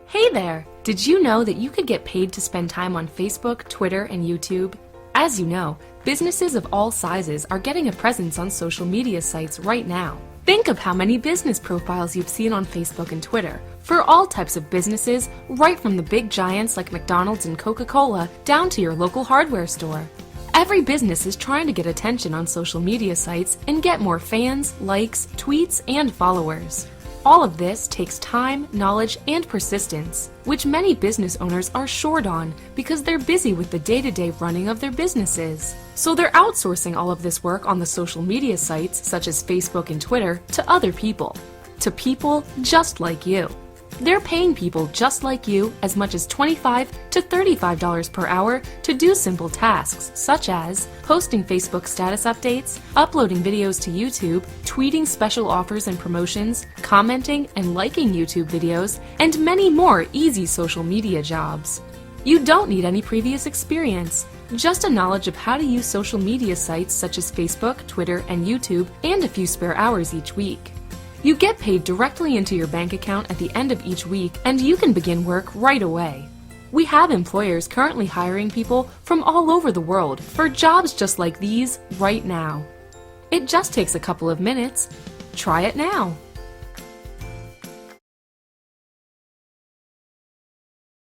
Hey there! Did you know that you could get paid to spend time on Facebook, Twitter, and YouTube? As you know, businesses of all sizes are getting a presence on social media sites right now. Think of how many business profiles you've seen on Facebook and Twitter for all types of businesses, right from the big giants like McDonald's and Coca-Cola down to your local hardware store. Every business is trying to get attention on social media sites and get more fans, likes, tweets, and followers. All of this takes time, knowledge, and persistence, which many business owners are short on because they're busy with the day-to-day running of their businesses. So they're outsourcing all of this work on the social media sites such as Facebook and Twitter to other people. To people just like you. They're paying people just like you as much as $25 to $35 per hour to do simple tasks such as posting Facebook status updates, uploading videos to YouTube, tweeting special offers and promotions, commenting and liking YouTube videos, and many more easy social media jobs. You don't need any previous experience, just a knowledge of how to use social media sites such as Facebook, Twitter, and YouTube, and a few spare hours each week. You get paid directly into your bank account at the end of each week, and you can begin work right away. We have employers currently hiring people from all over the world for jobs just like these right now. It just takes a couple of minutes. Try it now.